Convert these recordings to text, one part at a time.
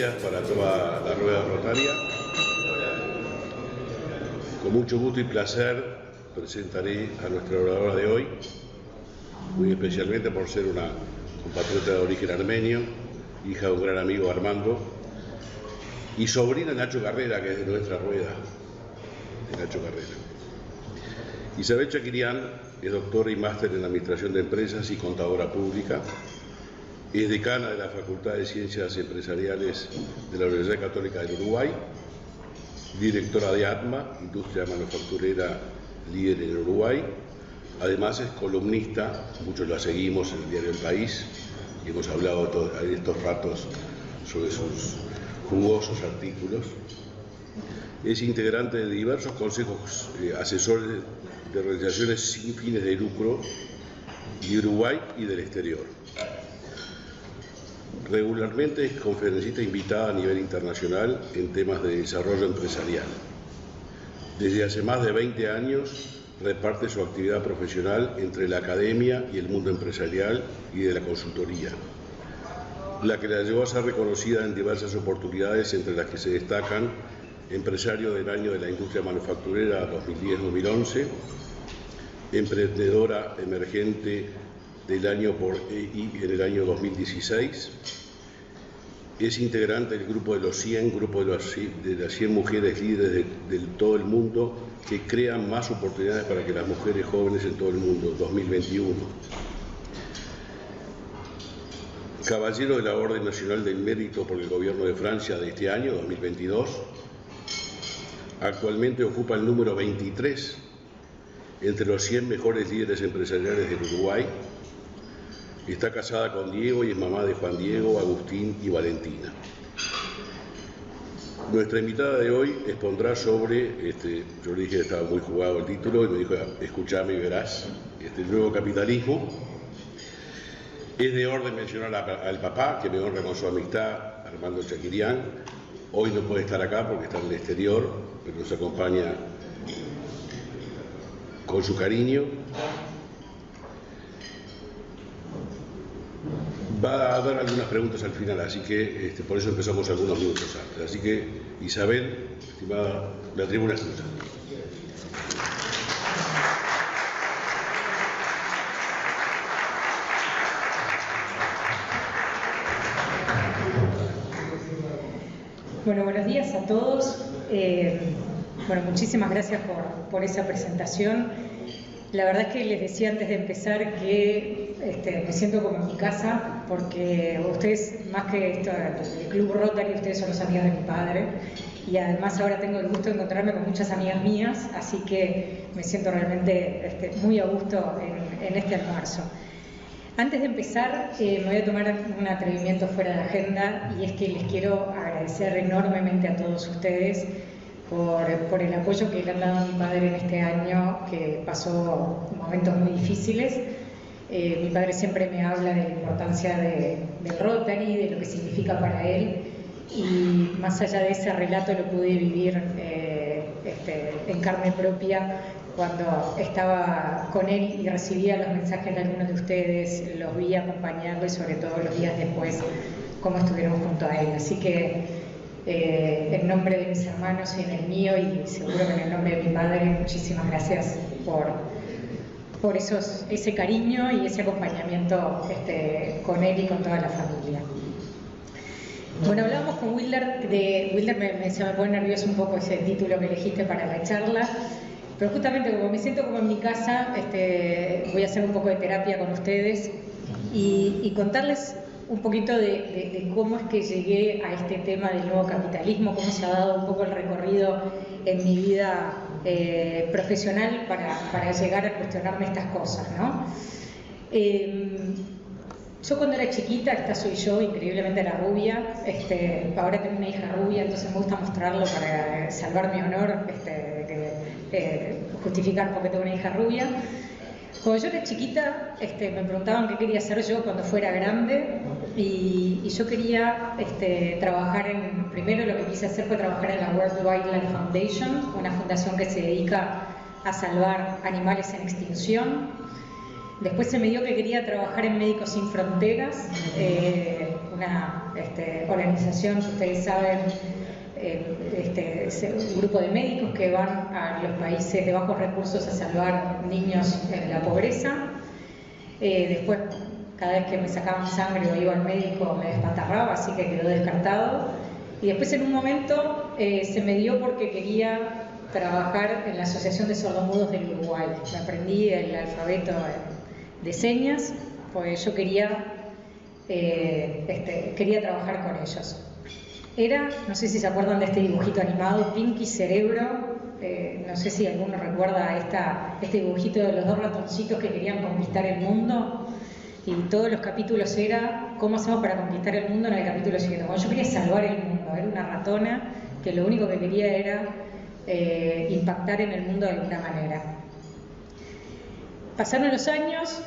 días para toda la rueda rotaria. Con mucho gusto y placer presentaré a nuestra oradora de hoy, muy especialmente por ser una compatriota de origen armenio, hija de un gran amigo Armando, y sobrina de Nacho Carrera, que es de nuestra rueda, de Nacho Carrera. Isabel Chakirian es doctora y máster en Administración de Empresas y Contadora Pública. Es decana de la Facultad de Ciencias Empresariales de la Universidad Católica del Uruguay, directora de ATMA, industria manufacturera líder en Uruguay. Además es columnista, muchos la seguimos en el diario El País, y hemos hablado en estos ratos sobre sus jugosos artículos. Es integrante de diversos consejos asesores de organizaciones sin fines de lucro de Uruguay y del exterior. Regularmente es conferencista invitada a nivel internacional en temas de desarrollo empresarial. Desde hace más de 20 años reparte su actividad profesional entre la academia y el mundo empresarial y de la consultoría, la que la llevó a ser reconocida en diversas oportunidades, entre las que se destacan Empresario del Año de la Industria Manufacturera 2010-2011, Emprendedora Emergente del Año por EI en el año 2016, es integrante del grupo de los 100, grupo de las 100 mujeres líderes de todo el mundo que crean más oportunidades para que las mujeres jóvenes en todo el mundo, 2021. Caballero de la Orden Nacional del Mérito por el Gobierno de Francia de este año, 2022. Actualmente ocupa el número 23 entre los 100 mejores líderes empresariales del Uruguay. Está casada con Diego y es mamá de Juan Diego, Agustín y Valentina. Nuestra invitada de hoy expondrá sobre, yo le dije que estaba muy jugado el título y me dijo, escuchame y verás, el nuevo capitalismo. Es de orden mencionar al papá, que me honra con su amistad, Armando Chakirian. Hoy no puede estar acá porque está en el exterior, pero nos acompaña con su cariño. Va a dar algunas preguntas al final, así que por eso empezamos algunos minutos antes. Así que, Isabel, estimada, la tribuna es tuya. Bueno, buenos días a todos. Bueno, muchísimas gracias por esa presentación. La verdad es que les decía antes de empezar que me siento como en mi casa, porque ustedes, más que esto, el Club Rotary, ustedes son los amigos de mi padre, y además ahora tengo el gusto de encontrarme con muchas amigas mías, así que me siento realmente muy a gusto en este almuerzo. Antes de empezar, me voy a tomar un atrevimiento fuera de agenda, y es que les quiero agradecer enormemente a todos ustedes por el apoyo que le han dado a mi padre en este año, que pasó momentos muy difíciles. Mi padre siempre me habla de la importancia del Rotary, de lo que significa para él, y más allá de ese relato lo pude vivir en carne propia cuando estaba con él y recibía los mensajes de algunos de ustedes, los vi acompañarlo y sobre todo los días después cómo estuvieron junto a él. Así que en nombre de mis hermanos y en el mío, y seguro que en el nombre de mi padre, muchísimas gracias por ese cariño y ese acompañamiento con él y con toda la familia. Bueno, hablábamos con Wilder, se me pone nervioso un poco ese título que elegiste para la charla, pero justamente como me siento como en mi casa, voy a hacer un poco de terapia con ustedes y contarles un poquito de cómo es que llegué a este tema del nuevo capitalismo, cómo se ha dado un poco el recorrido en mi vida profesional para llegar a cuestionarme estas cosas, ¿no? Yo cuando era chiquita, esta soy yo, increíblemente era rubia, ahora tengo una hija rubia, entonces me gusta mostrarlo para salvar mi honor, justificar por qué tengo una hija rubia. Cuando yo era chiquita, me preguntaban qué quería hacer yo cuando fuera grande, y yo quería trabajar primero lo que quise hacer fue trabajar en la World Wildlife Foundation, una fundación que se dedica a salvar animales en extinción. Después se me dio que quería trabajar en Médicos Sin Fronteras, una organización que ustedes saben, es un grupo de médicos que van a los países de bajos recursos a salvar niños en la pobreza. Después, cada vez que me sacaban sangre o iba al médico me despatarraba, así que quedó descartado. Y después en un momento se me dio porque quería trabajar en la Asociación de Sordomudos del Uruguay. Me aprendí el alfabeto de señas, pues yo quería trabajar con ellos. No sé si se acuerdan de este dibujito animado, Pinky Cerebro, no sé si alguno recuerda este dibujito de los dos ratoncitos que querían conquistar el mundo, y todos los capítulos era cómo hacemos para conquistar el mundo en el capítulo siguiente. Bueno, yo quería salvar el mundo, era una ratona que lo único que quería era impactar en el mundo de alguna manera. Pasaron los años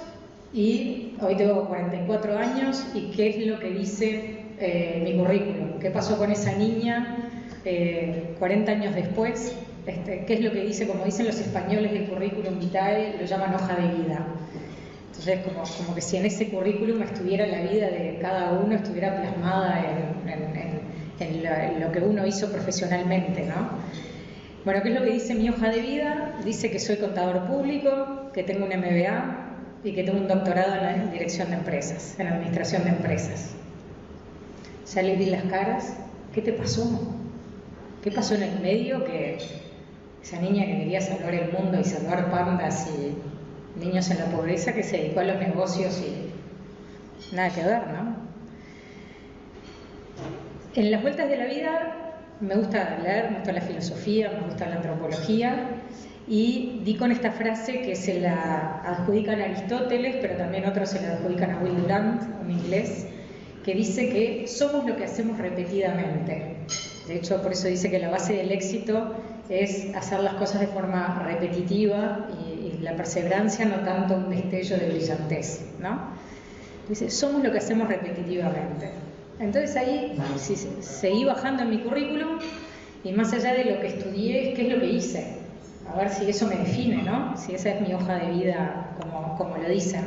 y hoy tengo 44 años, y ¿qué es lo que dice mi currículum? ¿Qué pasó con esa niña 40 años después? ¿Qué es lo que dice? Como dicen los españoles del currículum vitae, lo llaman hoja de vida. Entonces, como que si en ese currículum estuviera la vida de cada uno, estuviera plasmada en lo que uno hizo profesionalmente, ¿no? Bueno, ¿qué es lo que dice mi hoja de vida? Dice que soy contador público, que tengo un MBA y que tengo un doctorado en dirección de empresas, en administración de empresas. Ya le vi las caras. ¿Qué te pasó? ¿Qué pasó en el medio? Que esa niña que quería salvar el mundo y salvar pandas y niños en la pobreza, que se dedicó a los negocios y nada que ver, ¿no? En las vueltas de la vida me gusta leer, me gusta la filosofía, me gusta la antropología, y di con esta frase que se la adjudican a Aristóteles, pero también otros se la adjudican a Will Durant, un inglés, que dice que somos lo que hacemos repetidamente. De hecho, por eso dice que la base del éxito es hacer las cosas de forma repetitiva, y la perseverancia no tanto un destello de brillantez, ¿no? Dice, somos lo que hacemos repetitivamente. Entonces ahí seguí bajando en mi currículum, y más allá de lo que estudié, ¿qué es lo que hice? A ver si eso me define, ¿no? Si esa es mi hoja de vida, como lo dicen.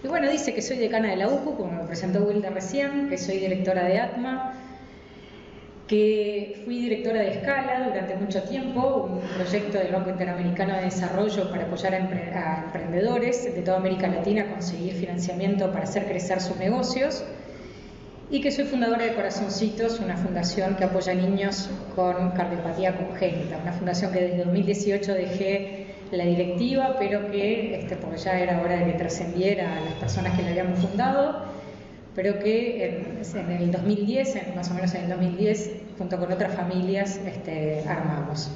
Y bueno, dice que soy decana de la UCU, como me presentó Wilda recién, que soy directora de ATMA, que fui directora de Escala durante mucho tiempo, un proyecto del Banco Interamericano de Desarrollo para apoyar a emprendedores de toda América Latina a conseguir financiamiento para hacer crecer sus negocios, y que soy fundadora de Corazoncitos, una fundación que apoya a niños con cardiopatía congénita, una fundación que desde 2018 dejé la directiva, pero que, porque ya era hora de que trascendiera a las personas que la habíamos fundado, pero que en el 2010, más o menos en el 2010, junto con otras familias, armamos.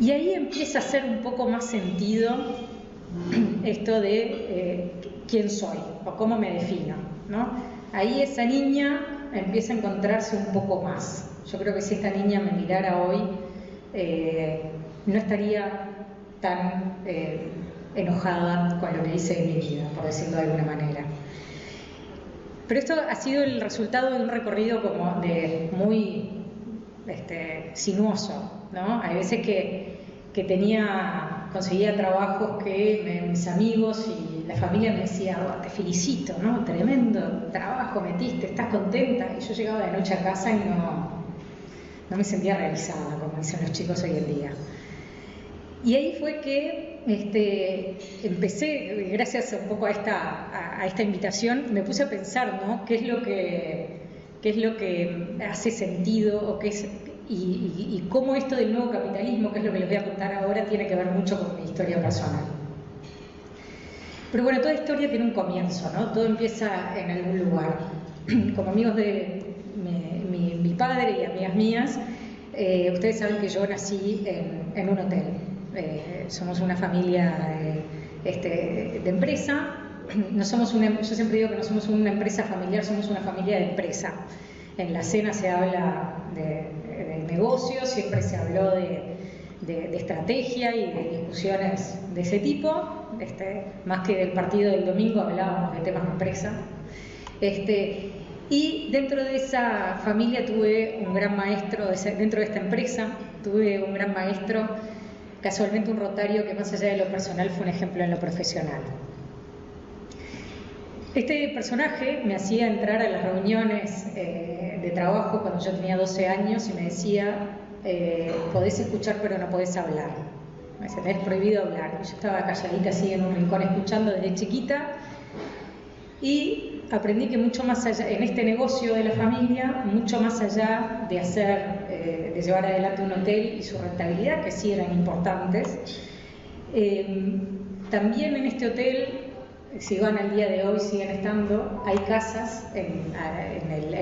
Y ahí empieza a hacer un poco más sentido esto de quién soy o cómo me defino, ¿no? Ahí esa niña empieza a encontrarse un poco más. Yo creo que si esta niña me mirara hoy, no estaría tan enojada con lo que hice en mi vida, por decirlo de alguna manera. Pero esto ha sido el resultado de un recorrido como de muy sinuoso, ¿no? Hay veces que conseguía trabajos que mis amigos y la familia me decían, oh, te felicito, ¿no? Tremendo trabajo metiste, ¿estás contenta? Y yo llegaba de noche a casa y no me sentía realizada, como dicen los chicos hoy en día. Y ahí fue que empecé, gracias un poco a esta invitación, me puse a pensar, ¿no? ¿Qué es lo que hace sentido o qué es, y cómo esto del nuevo capitalismo, que es lo que les voy a contar ahora, tiene que ver mucho con mi historia personal. Pero bueno, toda historia tiene un comienzo, ¿no? Todo empieza en algún lugar. Como amigos de mi padre y amigas mías, ustedes saben que yo nací en un hotel. Somos una familia de empresa. Yo siempre digo que no somos una empresa familiar, somos una familia de empresa. En la cena se habla de negocios, siempre se habló de estrategia y de discusiones de ese tipo, más que del partido del domingo hablábamos de temas de empresa. Y dentro de esa familia tuve un gran maestro, dentro de esta empresa tuve un gran maestro, casualmente un rotario que más allá de lo personal fue un ejemplo en lo profesional. Este personaje me hacía entrar a las reuniones de trabajo cuando yo tenía 12 años y me decía, podés escuchar pero no podés hablar. Me decía, tenés prohibido hablar. Y yo estaba calladita así en un rincón escuchando desde chiquita y aprendí que mucho más allá, en este negocio de la familia, mucho más allá de de llevar adelante un hotel y su rentabilidad, que sí eran importantes, también en este hotel, si van al día de hoy, siguen estando, hay casas en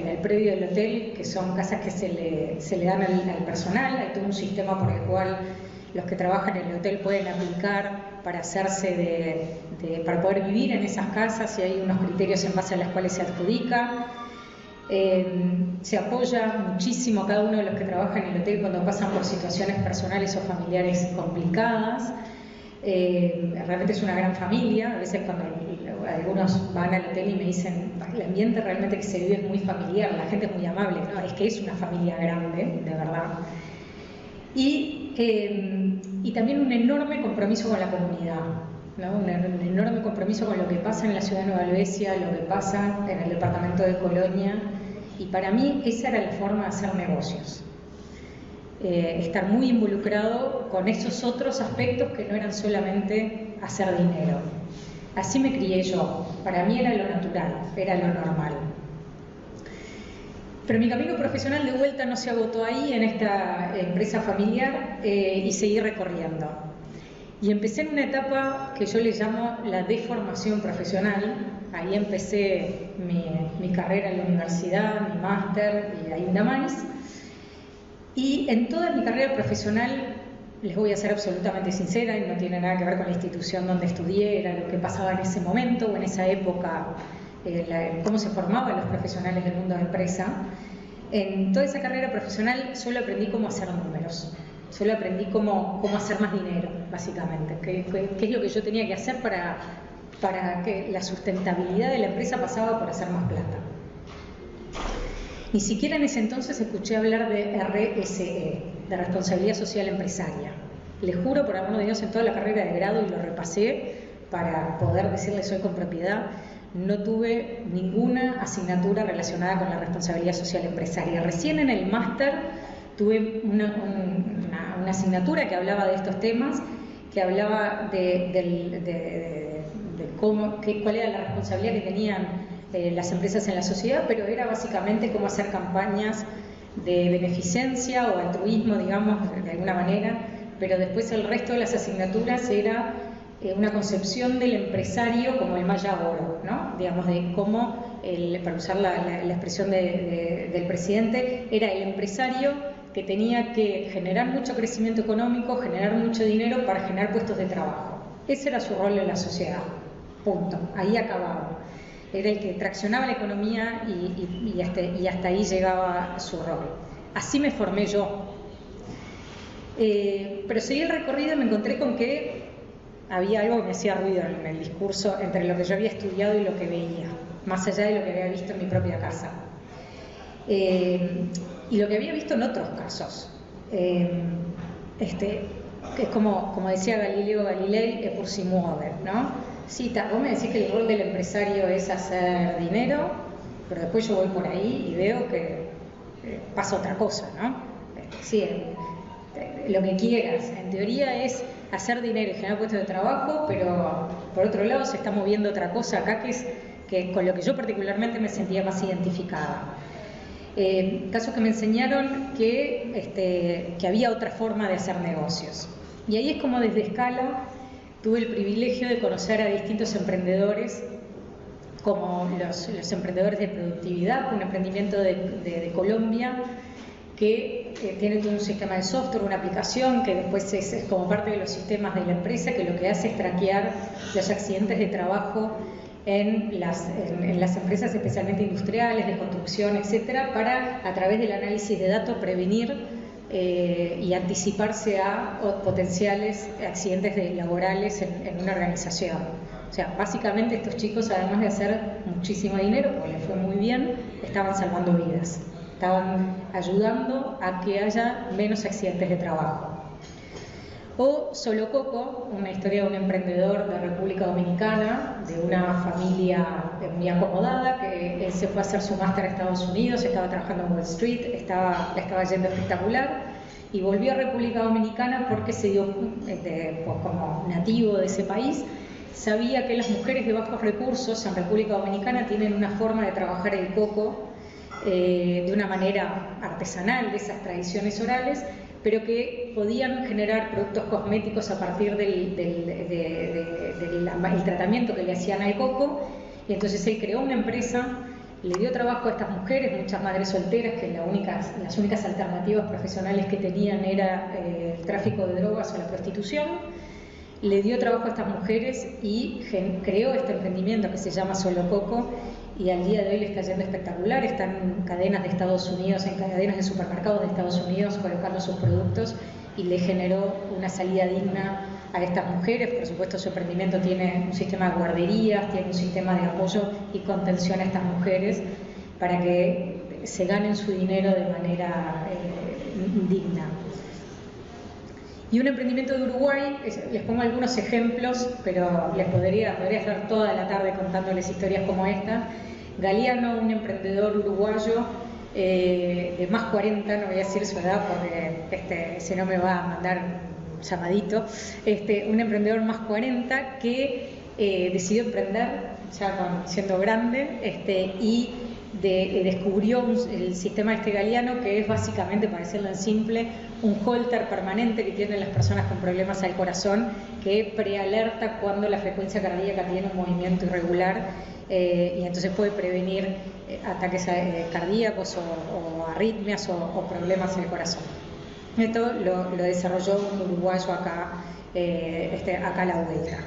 el predio del hotel que son casas que se le dan al personal. Hay todo un sistema por el cual los que trabajan en el hotel pueden aplicar para para poder vivir en esas casas, y hay unos criterios en base a los cuales se adjudica. Se apoya muchísimo a cada uno de los que trabajan en el hotel cuando pasan por situaciones personales o familiares complicadas. Realmente es una gran familia. A veces cuando algunos van al hotel y me dicen, el ambiente realmente que se vive es muy familiar, la gente es muy amable. No, es que es una familia grande, de verdad. Y también un enorme compromiso con la comunidad, ¿no? Un enorme compromiso con lo que pasa en la ciudad de Nueva Albesia, lo que pasa en el departamento de Colonia. Y para mí esa era la forma de hacer negocios. Estar muy involucrado con esos otros aspectos que no eran solamente hacer dinero. Así me crié yo. Para mí era lo natural, era lo normal. Pero mi camino profesional de vuelta no se agotó ahí, en esta empresa familiar, y seguí recorriendo. Y empecé en una etapa que yo le llamo la deformación profesional. Ahí empecé mi carrera en la universidad, mi máster y ahí nada más. Y en toda mi carrera profesional, les voy a ser absolutamente sincera, y no tiene nada que ver con la institución donde estudié, era lo que pasaba en ese momento o en esa época, cómo se formaban los profesionales del mundo de empresa. En toda esa carrera profesional solo aprendí cómo hacer números, solo aprendí cómo hacer más dinero, básicamente, qué es lo que yo tenía que hacer para que la sustentabilidad de la empresa pasaba por hacer más plata. Ni siquiera en ese entonces escuché hablar de RSE, de responsabilidad social empresaria. Les juro por amor de Dios, en toda la carrera de grado, y lo repasé para poder decirles hoy con propiedad, no tuve ninguna asignatura relacionada con la responsabilidad social empresaria. Recién en el máster tuve una asignatura que hablaba de estos temas, que hablaba de cuál era la responsabilidad que tenían las empresas en la sociedad, pero era básicamente cómo hacer campañas de beneficencia o altruismo, digamos, de alguna manera, pero después el resto de las asignaturas era una concepción del empresario como el maya oro, ¿no? Digamos, de cómo, para usar la expresión del presidente, era el empresario que tenía que generar mucho crecimiento económico, generar mucho dinero para generar puestos de trabajo. Ese era su rol en la sociedad, punto, ahí acababa. Era el que traccionaba la economía y hasta ahí llegaba su rol. Así me formé yo. Pero seguí el recorrido y me encontré con que había algo que me hacía ruido en el discurso entre lo que yo había estudiado y lo que veía, más allá de lo que había visto en mi propia casa. Y lo que había visto en otros casos. Que es como decía Galileo Galilei, pur si muove, ¿no? Sí, vos me decís que el rol del empresario es hacer dinero, pero después yo voy por ahí y veo que pasa otra cosa, ¿no? Sí, lo que quieras, en teoría es hacer dinero y generar puestos de trabajo, pero por otro lado se está moviendo otra cosa acá que con lo que yo particularmente me sentía más identificada. Casos que me enseñaron que había otra forma de hacer negocios. Y ahí es como desde Escala tuve el privilegio de conocer a distintos emprendedores, como los emprendedores de productividad, un emprendimiento de Colombia que tiene todo un sistema de software, una aplicación que después es como parte de los sistemas de la empresa, que lo que hace es traquear los accidentes de trabajo en las empresas especialmente industriales, de construcción, etcétera, para, a través del análisis de datos, prevenir y anticiparse a potenciales accidentes laborales en una organización. O sea, básicamente estos chicos, además de hacer muchísimo dinero, porque les fue muy bien, estaban salvando vidas, estaban ayudando a que haya menos accidentes de trabajo. O Solo Coco, una historia de un emprendedor de República Dominicana, de una familia muy acomodada, que él se fue a hacer su máster a Estados Unidos, estaba trabajando en Wall Street, le estaba yendo espectacular, y volvió a República Dominicana porque se dio, como nativo de ese país, sabía que las mujeres de bajos recursos en República Dominicana tienen una forma de trabajar el coco de una manera artesanal, de esas tradiciones orales, pero que podían generar productos cosméticos a partir del tratamiento que le hacían al coco. Y entonces él creó una empresa, le dio trabajo a estas mujeres, muchas madres solteras, que las únicas alternativas profesionales que tenían era el tráfico de drogas o la prostitución. Le dio trabajo a estas mujeres y creó este emprendimiento que se llama Solo Coco, y al día de hoy le está yendo espectacular. Están en cadenas de Estados Unidos, en cadenas de supermercados de Estados Unidos colocando sus productos, y le generó una salida digna a estas mujeres. Por supuesto, su emprendimiento tiene un sistema de guarderías, tiene un sistema de apoyo y contención a estas mujeres para que se ganen su dinero de manera digna. Y un emprendimiento de Uruguay, les pongo algunos ejemplos, pero les podría estar toda la tarde contándoles historias como esta. Galeano, un emprendedor uruguayo de más 40, no voy a decir su edad porque si no me va a mandar un llamadito, un emprendedor más 40 que decidió emprender ya siendo grande y descubrió el sistema Galeano, que es básicamente, para decirlo en simple, un holter permanente que tienen las personas con problemas al corazón, que prealerta cuando la frecuencia cardíaca tiene un movimiento irregular, y entonces puede prevenir ataques cardíacos o arritmias o problemas en el corazón. Esto lo desarrolló un uruguayo acá a la vuelta.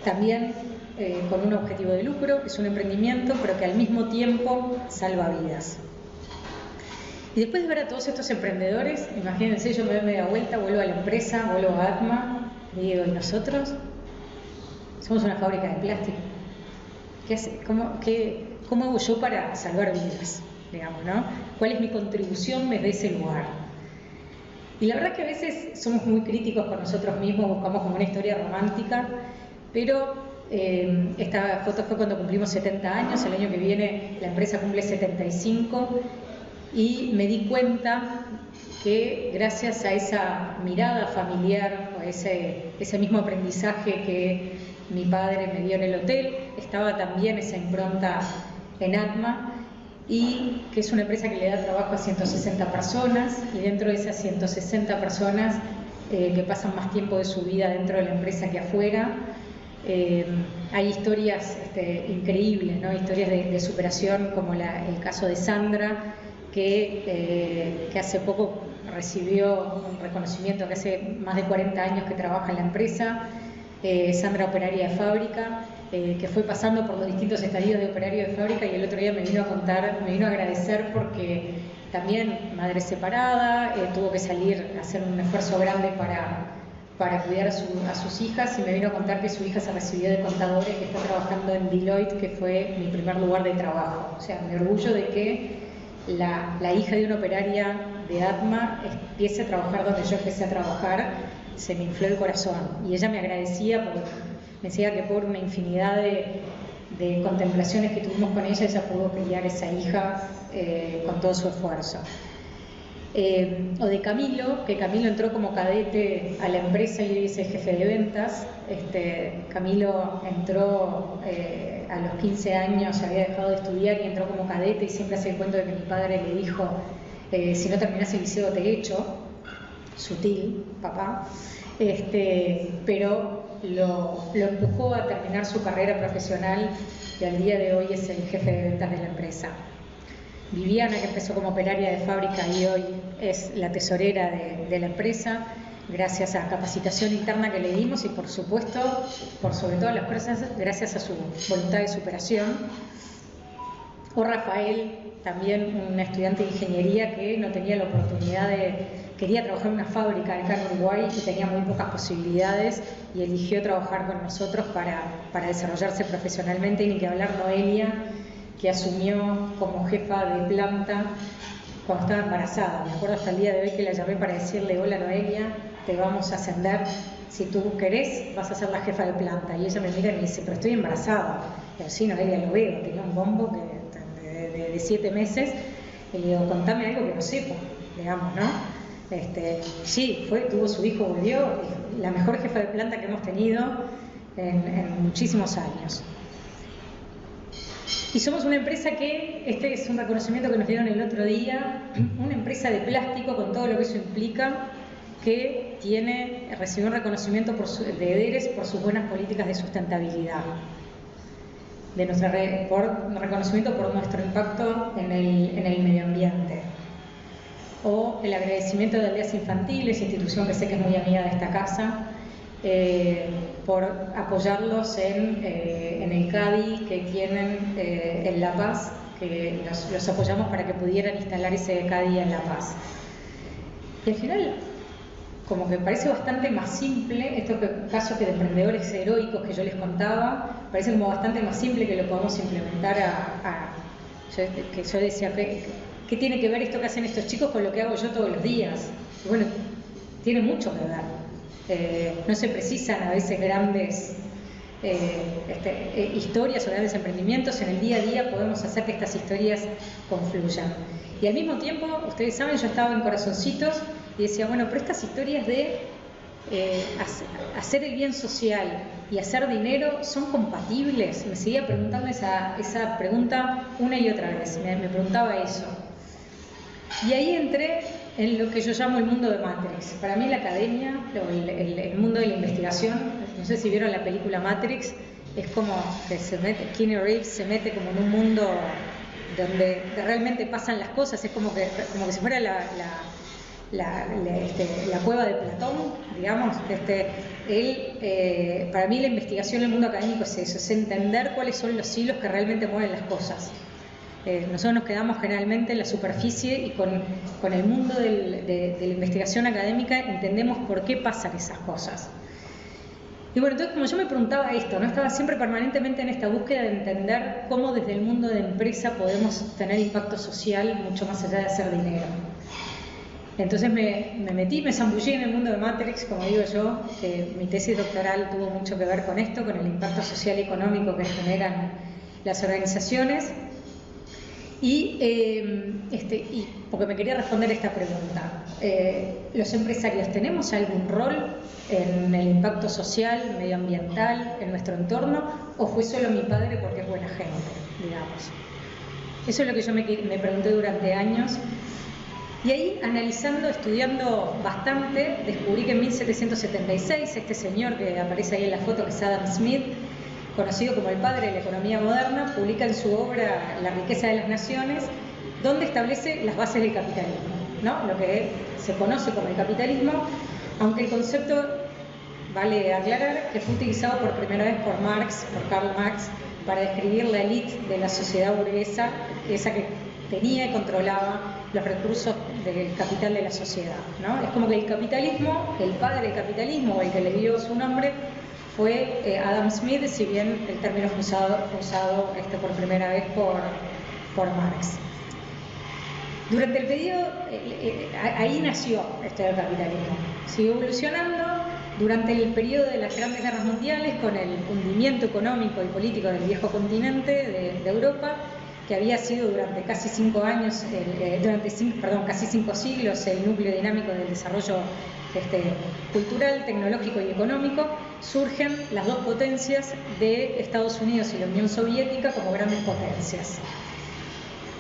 También con un objetivo de lucro, es un emprendimiento, pero que al mismo tiempo salva vidas. Y después de ver a todos estos emprendedores, imagínense, yo me doy media vuelta, vuelvo a la empresa, vuelvo a Atma, y digo, ¿y nosotros? Somos una fábrica de plástico. ¿Cómo hago yo para salvar vidas? Digamos, ¿no? ¿Cuál es mi contribución desde ese lugar? Y la verdad es que a veces somos muy críticos con nosotros mismos, buscamos como una historia romántica, pero esta foto fue cuando cumplimos 70 años, el año que viene la empresa cumple 75, y me di cuenta que gracias a esa mirada familiar, o ese mismo aprendizaje que mi padre me dio en el hotel, estaba también esa impronta en Atma, y que es una empresa que le da trabajo a 160 personas, y dentro de esas 160 personas que pasan más tiempo de su vida dentro de la empresa que afuera, hay historias increíbles, ¿no? Historias de superación, como el caso de Sandra, que hace poco recibió un reconocimiento, que hace más de 40 años que trabaja en la empresa. Sandra, operaria de fábrica, que fue pasando por los distintos estadios de operario de fábrica, y el otro día me vino a agradecer porque también madre separada, tuvo que salir a hacer un esfuerzo grande para cuidar a sus hijas, y me vino a contar que su hija se recibió de contadora y que está trabajando en Deloitte, que fue mi primer lugar de trabajo. O sea, me orgullo de que la hija de una operaria de Atma empiece a trabajar donde yo empecé a trabajar. Se me infló el corazón, y ella me agradecía porque me decía que por una infinidad de contemplaciones que tuvimos con ella pudo criar esa hija con todo su esfuerzo. O de Camilo, que Camilo entró como cadete a la empresa y hoy es el jefe de ventas. Camilo entró a los 15 años, había dejado de estudiar y entró como cadete, y siempre hace el cuento de que mi padre le dijo, si no terminás el liceo te echo. Sutil, papá, pero lo empujó a terminar su carrera profesional, y al día de hoy es el jefe de ventas de la empresa. Viviana, que empezó como operaria de fábrica y hoy es la tesorera de la empresa, gracias a capacitación interna que le dimos, y por supuesto, por sobre todas las cosas, gracias a su voluntad de superación. O Rafael, también un estudiante de ingeniería que no tenía la oportunidad quería trabajar en una fábrica acá en Uruguay y tenía muy pocas posibilidades, y eligió trabajar con nosotros para desarrollarse profesionalmente. Y ni que hablar Noelia, que asumió como jefa de planta cuando estaba embarazada. Me acuerdo hasta el día de hoy que la llamé para decirle: hola Noelia, te vamos a ascender, si tú querés vas a ser la jefa de planta. Y ella me mira y me dice: pero estoy embarazada. Y yo: sí, Noelia, lo veo, tenía un bombo de 7 meses. Y le digo: contame algo que no sepa, digamos, ¿no? Sí, tuvo su hijo, volvió, la mejor jefa de planta que hemos tenido en muchísimos años. Y somos una empresa que, este es un reconocimiento que nos dieron el otro día, una empresa de plástico con todo lo que eso implica, que recibió un reconocimiento de EDERES por sus buenas políticas de sustentabilidad, un reconocimiento por nuestro impacto en el medio ambiente, o el agradecimiento de Aldeas Infantiles, institución que sé que es muy amiga de esta casa, por apoyarlos en el CADI que tienen en La Paz, que los apoyamos para que pudieran instalar ese CADI en La Paz. Y al final, como que parece bastante más simple, estos casos de emprendedores heroicos que yo les contaba, parece como bastante más simple que lo podamos implementar que yo decía: ¿qué tiene que ver esto que hacen estos chicos con lo que hago yo todos los días? Y bueno, tiene mucho que ver. No se precisan a veces grandes historias o grandes emprendimientos. En el día a día podemos hacer que estas historias confluyan. Y al mismo tiempo, ustedes saben, yo estaba en Corazoncitos y decía: bueno, pero estas historias de hacer el bien social y hacer dinero, ¿son compatibles? Me seguía preguntando esa pregunta una y otra vez, me preguntaba eso. Y ahí entré en lo que yo llamo el mundo de Matrix. Para mí la academia, el mundo de la investigación, no sé si vieron la película Matrix, es como que Keanu Reeves se mete como en un mundo donde realmente pasan las cosas, es como que si fuera la cueva de Platón, digamos. Para mí la investigación en el mundo académico es eso, es entender cuáles son los hilos que realmente mueven las cosas. Nosotros nos quedamos generalmente en la superficie y con el mundo de la investigación académica entendemos por qué pasan esas cosas. Y bueno, entonces como yo me preguntaba esto, ¿no? Estaba siempre permanentemente en esta búsqueda de entender cómo desde el mundo de empresa podemos tener impacto social mucho más allá de hacer dinero. Entonces me zambullí en el mundo de Matrix, como digo yo, que mi tesis doctoral tuvo mucho que ver con esto, con el impacto social y económico que generan las organizaciones. Y porque me quería responder esta pregunta: ¿los empresarios tenemos algún rol en el impacto social, medioambiental, en nuestro entorno, o fue solo mi padre porque es buena gente, digamos? Eso es lo que yo me pregunté durante años. Y ahí, analizando, estudiando bastante, descubrí que en 1776 este señor que aparece ahí en la foto, que es Adam Smith, conocido como el padre de la economía moderna, publica en su obra La riqueza de las naciones, donde establece las bases del capitalismo, ¿no? Lo que se conoce como el capitalismo, aunque el concepto, vale aclarar, que fue utilizado por primera vez por Karl Marx, para describir la élite de la sociedad burguesa, esa que tenía y controlaba los recursos del capital de la sociedad, ¿no? Es como que el capitalismo, el padre del capitalismo, o el que le dio su nombre, fue Adam Smith, si bien el término fue usado por primera vez por Marx. Durante el periodo, ahí nació esto del capitalismo. Siguió evolucionando durante el periodo de las grandes guerras mundiales, con el hundimiento económico y político del viejo continente de Europa, que había sido durante casi 5 años, casi 5 siglos, el núcleo dinámico del desarrollo cultural, tecnológico y económico. Surgen las dos potencias de Estados Unidos y la Unión Soviética como grandes potencias.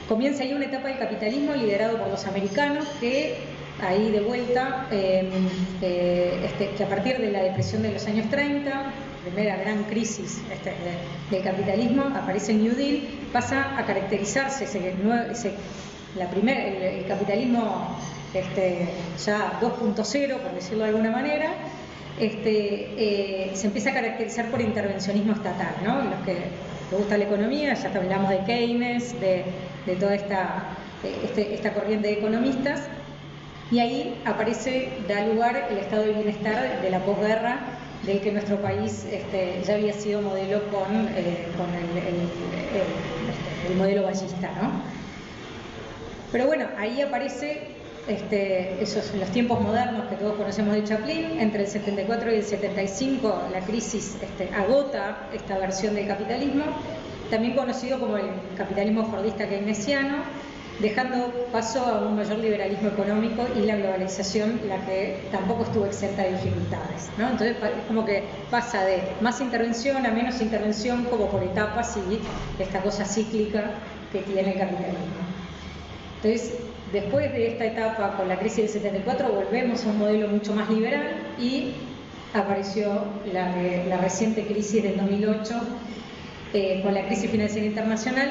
Comienza ahí una etapa del capitalismo liderado por los americanos, que ahí de vuelta, que a partir de la depresión de los años 30, primera gran crisis del capitalismo, aparece el New Deal, pasa a caracterizarse el capitalismo ya 2.0, por decirlo de alguna manera. Se empieza a caracterizar por intervencionismo estatal, ¿no? Los que les gusta la economía, ya hablamos de Keynes, de toda esta corriente de economistas, y ahí da lugar el estado de bienestar de la posguerra, del que nuestro país ya había sido modelo con el modelo ballista, ¿no? Pero bueno, ahí aparece esos los tiempos modernos que todos conocemos de Chaplin. Entre el 74 y el 75 la crisis agota esta versión del capitalismo, también conocido como el capitalismo fordista keynesiano, dejando paso a un mayor liberalismo económico y la globalización, la que tampoco estuvo exenta de dificultades, ¿no? Entonces es como que pasa de más intervención a menos intervención, como por etapas, y esta cosa cíclica que tiene el capitalismo. Entonces, después de esta etapa con la crisis del 74 volvemos a un modelo mucho más liberal y apareció la reciente crisis del 2008 con la crisis financiera internacional,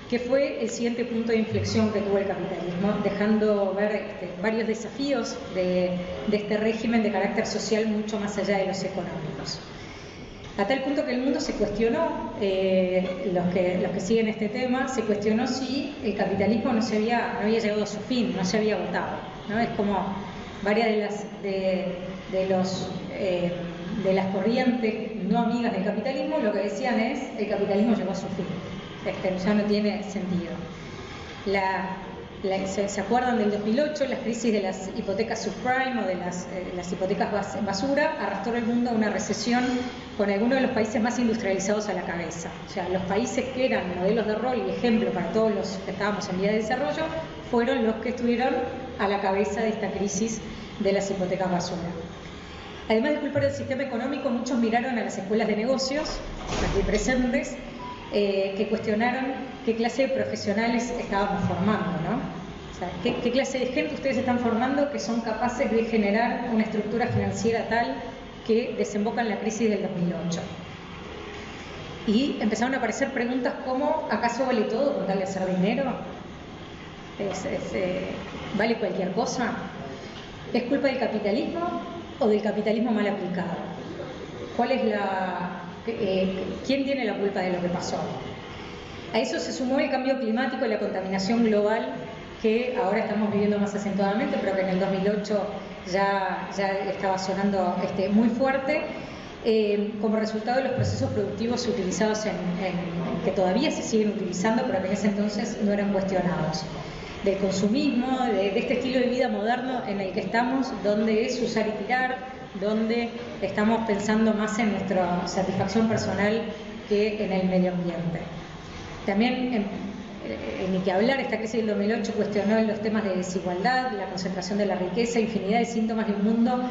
que fue el siguiente punto de inflexión que tuvo el capitalismo, dejando ver varios desafíos de este régimen de carácter social mucho más allá de los económicos. A tal punto que el mundo se cuestionó, los que siguen este tema, se cuestionó si el capitalismo no había llegado a su fin, no se había agotado, ¿no? Es como varias de las corrientes no amigas del capitalismo lo que decían es: el capitalismo llegó a su fin, ya no tiene sentido. ¿Se acuerdan del 2008? La crisis de las hipotecas subprime o de las hipotecas basura arrastró al mundo a una recesión con algunos de los países más industrializados a la cabeza. O sea, los países que eran modelos de rol y ejemplo para todos los que estábamos en vía de desarrollo fueron los que estuvieron a la cabeza de esta crisis de las hipotecas basura. Además de culpar el sistema económico, muchos miraron a las escuelas de negocios, aquí presentes, que cuestionaron qué clase de profesionales estábamos formando, ¿no? O sea, ¿qué clase de gente ustedes están formando que son capaces de generar una estructura financiera tal que desemboca en la crisis del 2008? Y empezaron a aparecer preguntas como: ¿acaso vale todo con tal de hacer dinero? ¿Vale cualquier cosa? ¿Es culpa del capitalismo o del capitalismo mal aplicado? ¿Cuál es ¿quién tiene la culpa de lo que pasó? A eso se sumó el cambio climático y la contaminación global, que ahora estamos viviendo más acentuadamente, pero que en el 2008 ya estaba sonando muy fuerte, como resultado de los procesos productivos utilizados que todavía se siguen utilizando, pero que en ese entonces no eran cuestionados. Del consumismo, de este estilo de vida moderno en el que estamos, donde es usar y tirar, donde estamos pensando más en nuestra satisfacción personal que en el medio ambiente. También, ni que hablar, esta crisis del 2008 cuestionó los temas de desigualdad, la concentración de la riqueza, infinidad de síntomas de un mundo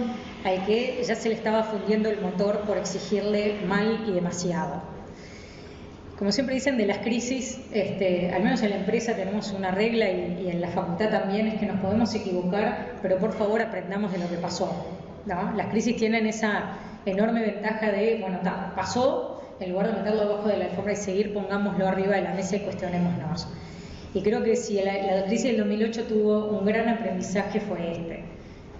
al que ya se le estaba fundiendo el motor por exigirle mal y demasiado. Como siempre dicen de las crisis, al menos en la empresa tenemos una regla y en la facultad también, es que nos podemos equivocar, pero por favor aprendamos de lo que pasó, ¿no? Las crisis tienen esa enorme ventaja de, bueno, pasó, en lugar de meterlo abajo de la alfombra y seguir, pongámoslo arriba de la mesa y cuestionémonos. Y creo que si la crisis del 2008 tuvo un gran aprendizaje fue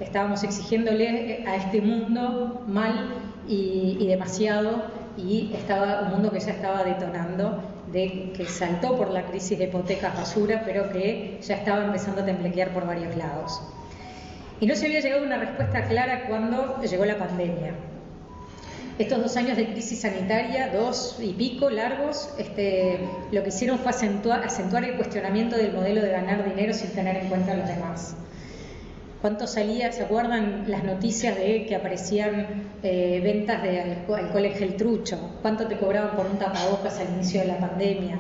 Estábamos exigiéndole a este mundo mal y demasiado, y estaba un mundo que ya estaba detonando, que saltó por la crisis de hipotecas basura, pero que ya estaba empezando a temblequear por varios lados. Y no se había llegado a una respuesta clara cuando llegó la pandemia. Estos 2 años de crisis sanitaria, 2 y pico largos, lo que hicieron fue acentuar el cuestionamiento del modelo de ganar dinero sin tener en cuenta a los demás. ¿Cuánto salía? ¿Se acuerdan las noticias de que aparecían ventas de alcohol en gel trucho? ¿Cuánto te cobraban por un tapabocas al inicio de la pandemia?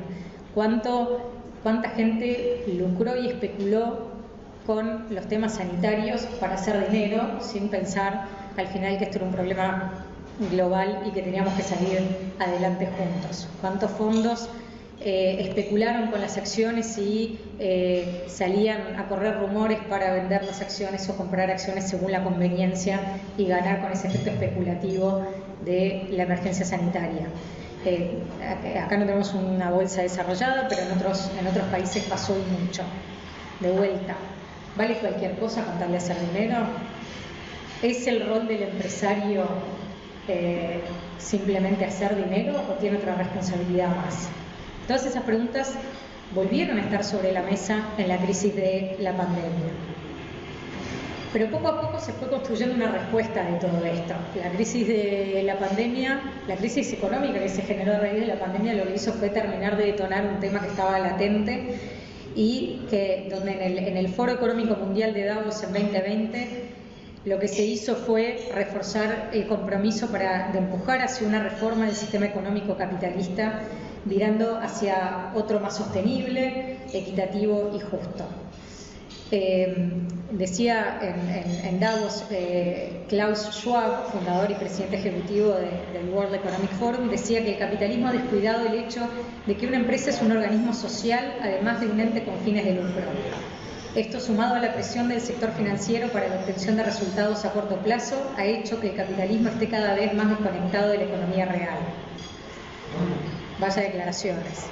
¿Cuánta gente lucró y especuló con los temas sanitarios para hacer dinero sin pensar al final que esto era un problema global y que teníamos que salir adelante juntos? ¿Cuántos fondos especularon con las acciones y salían a correr rumores para vender las acciones o comprar acciones según la conveniencia y ganar con ese efecto especulativo de la emergencia sanitaria? Acá no tenemos una bolsa desarrollada, pero en otros países pasó y mucho. De vuelta, ¿vale cualquier cosa con tal de hacer dinero? ¿Es el rol del empresario simplemente hacer dinero o tiene otra responsabilidad más? Todas esas preguntas volvieron a estar sobre la mesa en la crisis de la pandemia. Pero poco a poco se fue construyendo una respuesta de todo esto. La crisis de la pandemia, la crisis económica que se generó a raíz de la pandemia, lo que hizo fue terminar de detonar un tema que estaba latente y que donde en el Foro Económico Mundial de Davos en 2020 lo que se hizo fue reforzar el compromiso de empujar hacia una reforma del sistema económico capitalista, virando hacia otro más sostenible, equitativo y justo. Decía en Davos Klaus Schwab, fundador y presidente ejecutivo del World Economic Forum, decía que el capitalismo ha descuidado el hecho de que una empresa es un organismo social, además de un ente con fines de lucro. Esto, sumado a la presión del sector financiero para la obtención de resultados a corto plazo, ha hecho que el capitalismo esté cada vez más desconectado de la economía real. Vaya declaraciones.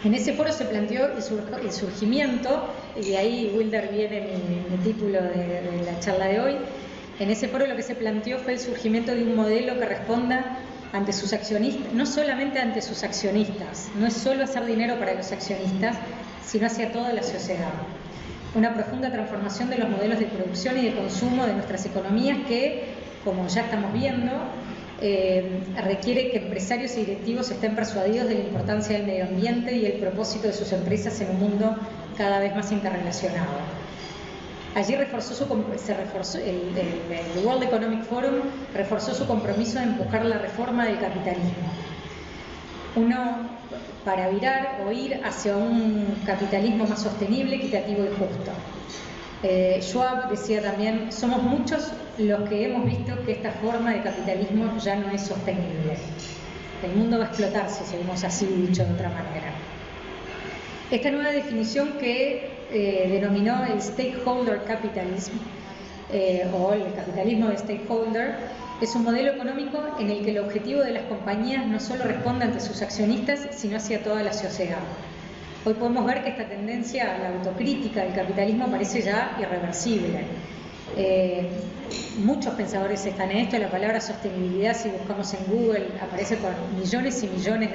En ese foro se planteó el surgimiento, y de ahí, Wilder, viene mi título de la charla de hoy. En ese foro lo que se planteó fue el surgimiento de un modelo que responda ante sus accionistas, no solamente ante sus accionistas, no es solo hacer dinero para los accionistas, sino hacia toda la sociedad. Una profunda transformación de los modelos de producción y de consumo de nuestras economías que, como ya estamos viendo, requiere que empresarios y directivos estén persuadidos de la importancia del medio ambiente y el propósito de sus empresas en un mundo cada vez más interrelacionado. Allí el World Economic Forum reforzó su compromiso de empujar la reforma del capitalismo. Para virar o ir hacia un capitalismo más sostenible, equitativo y justo. Schwab decía también, somos muchos los que hemos visto que esta forma de capitalismo ya no es sostenible. El mundo va a explotar si seguimos así, dicho de otra manera. Esta nueva definición que denominó el stakeholder capitalism, o el capitalismo de stakeholder, es un modelo económico en el que el objetivo de las compañías no solo responde ante sus accionistas, sino hacia toda la sociedad. Hoy podemos ver que esta tendencia a la autocrítica del capitalismo parece ya irreversible. Muchos pensadores están en esto. La palabra sostenibilidad, si buscamos en Google, aparece con millones y millones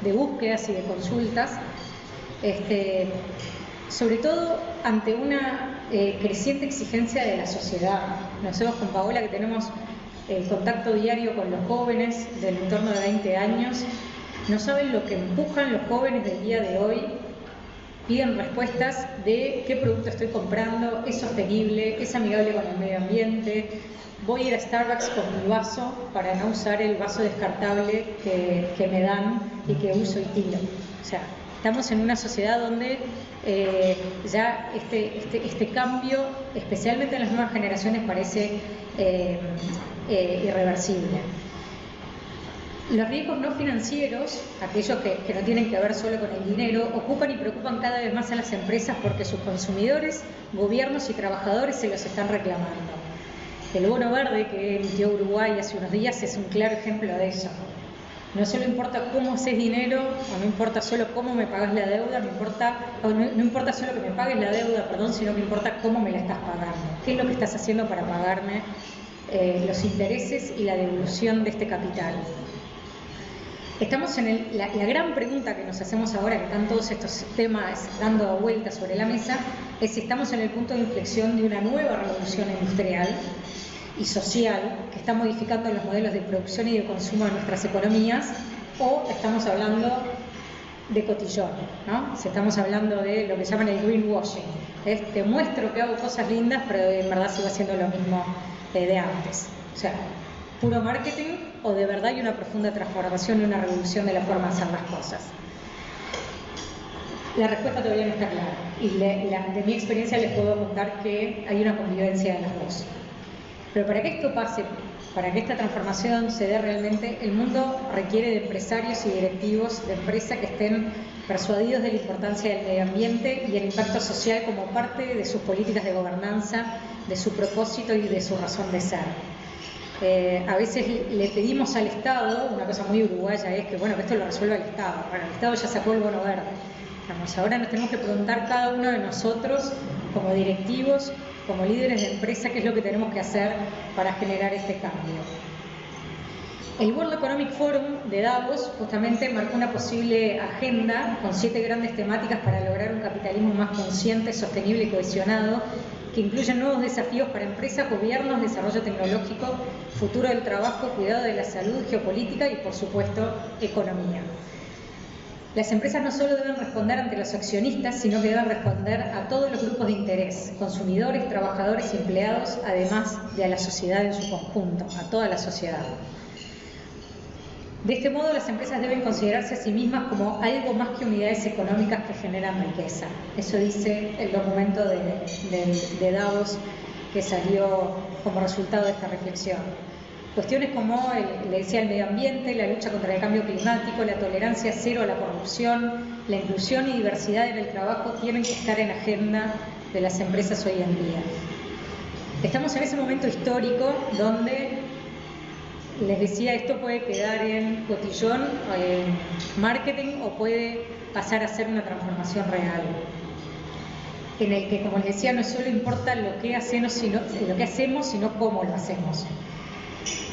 de búsquedas y de consultas. Sobre todo ante una creciente exigencia de la sociedad. Nosotros con Paola, que tenemos el contacto diario con los jóvenes del entorno de 20 años, no saben lo que empujan los jóvenes del día de hoy. Piden respuestas de qué producto estoy comprando, es sostenible, es amigable con el medio ambiente, voy a ir a Starbucks con mi vaso para no usar el vaso descartable que me dan y que uso y tiro. O sea, estamos en una sociedad donde ya este cambio, especialmente en las nuevas generaciones, parece irreversible. Los riesgos no financieros, aquellos que no tienen que ver solo con el dinero, ocupan y preocupan cada vez más a las empresas porque sus consumidores, gobiernos y trabajadores se los están reclamando. El bono verde que emitió Uruguay hace unos días es un claro ejemplo de eso. No solo importa cómo haces dinero, o no importa solo cómo me pagas la deuda, no importa solo que me pagues la deuda, sino que importa cómo me la estás pagando. ¿Qué es lo que estás haciendo para pagarme los intereses y la devolución de este capital? Estamos en la gran pregunta que nos hacemos ahora, que están todos estos temas dando vueltas sobre la mesa, es si estamos en el punto de inflexión de una nueva revolución industrial y social que está modificando los modelos de producción y de consumo de nuestras economías, o estamos hablando de cotillón, ¿no? Si estamos hablando de lo que llaman el greenwashing. Te muestro que hago cosas lindas, pero en verdad sigo haciendo lo mismo de antes. O sea, puro marketing, o de verdad hay una profunda transformación y una revolución de la forma de hacer las cosas. La respuesta todavía no está clara, y de mi experiencia les puedo contar que hay una convivencia de las dos. Pero para que esto pase, para que esta transformación se dé realmente, el mundo requiere de empresarios y directivos de empresa que estén persuadidos de la importancia del medio ambiente y el impacto social como parte de sus políticas de gobernanza, de su propósito y de su razón de ser. A veces le pedimos al Estado, una cosa muy uruguaya es que esto lo resuelva el Estado. Bueno, el Estado ya sacó el bono verde. Ahora nos tenemos que preguntar cada uno de nosotros, como directivos, como líderes de empresa, qué es lo que tenemos que hacer para generar este cambio. El World Economic Forum de Davos justamente marcó una posible agenda con 7 grandes temáticas para lograr un capitalismo más consciente, sostenible y cohesionado, que incluyen nuevos desafíos para empresas, gobiernos, desarrollo tecnológico, futuro del trabajo, cuidado de la salud, geopolítica y, por supuesto, economía. Las empresas no solo deben responder ante los accionistas, sino que deben responder a todos los grupos de interés, consumidores, trabajadores y empleados, además de a la sociedad en su conjunto, a toda la sociedad. De este modo, las empresas deben considerarse a sí mismas como algo más que unidades económicas que generan riqueza. Eso dice el documento de Davos que salió como resultado de esta reflexión. Cuestiones como, le decía, el medio ambiente, la lucha contra el cambio climático, la tolerancia cero a la corrupción, la inclusión y diversidad en el trabajo tienen que estar en la agenda de las empresas hoy en día. Estamos en ese momento histórico donde, les decía, esto puede quedar en cotillón, en marketing, o puede pasar a ser una transformación real, en el que, como les decía, no solo importa lo que hacemos, sino cómo lo hacemos.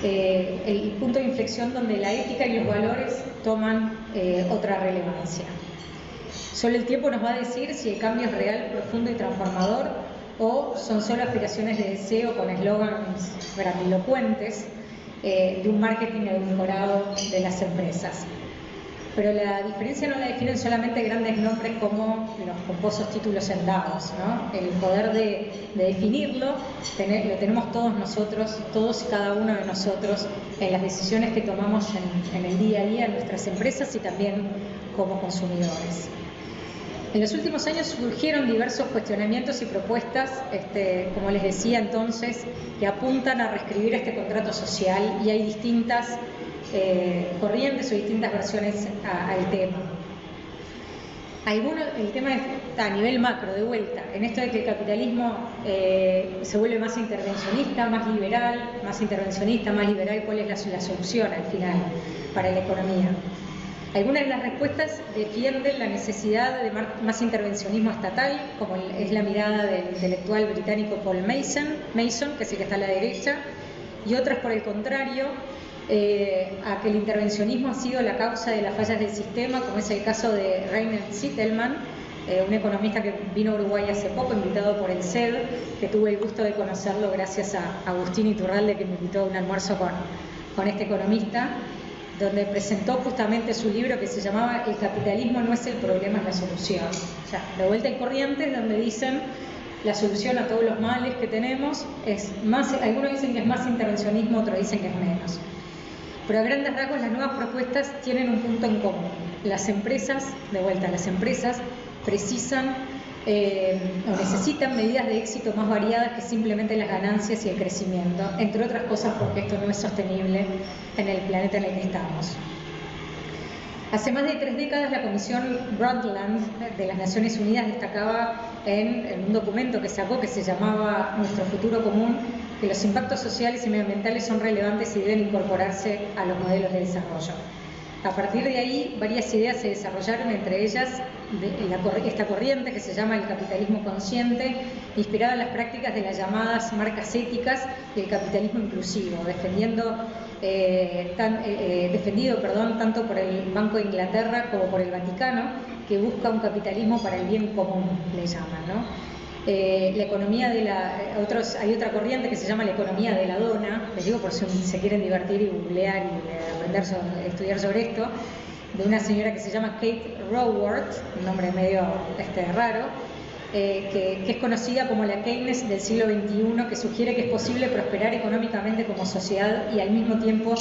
El punto de inflexión donde la ética y los valores toman otra relevancia. Solo el tiempo nos va a decir si el cambio es real, profundo y transformador, o son solo aspiraciones de deseo con eslogans grandilocuentes de un marketing edulcorado de las empresas. Pero la diferencia no la definen solamente grandes nombres como los pomposos títulos en Davos, ¿no? El poder de definirlo lo tenemos todos nosotros, todos y cada uno de nosotros, en las decisiones que tomamos en el día a día en nuestras empresas y también como consumidores. En los últimos años surgieron diversos cuestionamientos y propuestas, como les decía entonces, que apuntan a reescribir este contrato social, y hay distintas corrientes o distintas versiones al tema. El tema está a nivel macro, de vuelta, en esto de que el capitalismo se vuelve más intervencionista, más liberal, ¿cuál es la solución al final para la economía? Algunas de las respuestas defienden la necesidad de más intervencionismo estatal, como es la mirada del intelectual británico Paul Mason, que es el que está a la derecha, y otras, por el contrario, a que el intervencionismo ha sido la causa de las fallas del sistema, como es el caso de Rainer Zitelmann, un economista que vino a Uruguay hace poco, invitado por el CED, que tuve el gusto de conocerlo gracias a Agustín Iturralde, que me invitó a un almuerzo con este economista, donde presentó justamente su libro que se llamaba El capitalismo no es el problema, es la solución. O sea, de vuelta y corrientes, donde dicen la solución a todos los males que tenemos es más, algunos dicen que es más intervencionismo, otros dicen que es menos. Pero a grandes rasgos las nuevas propuestas tienen un punto en común. Las empresas precisan o necesitan medidas de éxito más variadas que simplemente las ganancias y el crecimiento, entre otras cosas porque esto no es sostenible en el planeta en el que estamos. Hace más de 3 décadas la Comisión Brundtland de las Naciones Unidas destacaba en un documento que sacó que se llamaba Nuestro futuro común, que los impactos sociales y medioambientales son relevantes y deben incorporarse a los modelos de desarrollo. A partir de ahí, varias ideas se desarrollaron, entre ellas esta corriente que se llama el capitalismo consciente, inspirada en las prácticas de las llamadas marcas éticas y el capitalismo inclusivo, defendido tanto por el Banco de Inglaterra como por el Vaticano, que busca un capitalismo para el bien común, le llaman, ¿no? La economía hay otra corriente que se llama la economía de la dona, les digo por si se quieren divertir y googlear y estudiar sobre esto, de una señora que se llama Kate Raworth, un nombre medio raro, que es conocida como la Keynes del siglo XXI, que sugiere que es posible prosperar económicamente como sociedad y al mismo tiempo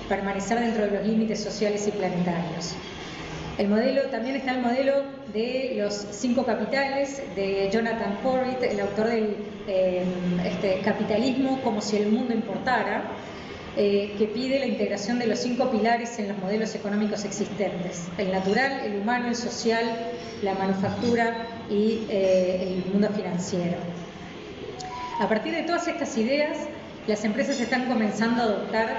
permanecer dentro de los límites sociales y planetarios. También está el modelo de los 5 capitales de Jonathan Porritt, el autor del Capitalismo como si el mundo importara, que pide la integración de los 5 pilares en los modelos económicos existentes: el natural, el humano, el social, la manufactura y el mundo financiero. A partir de todas estas ideas, las empresas están comenzando a adoptar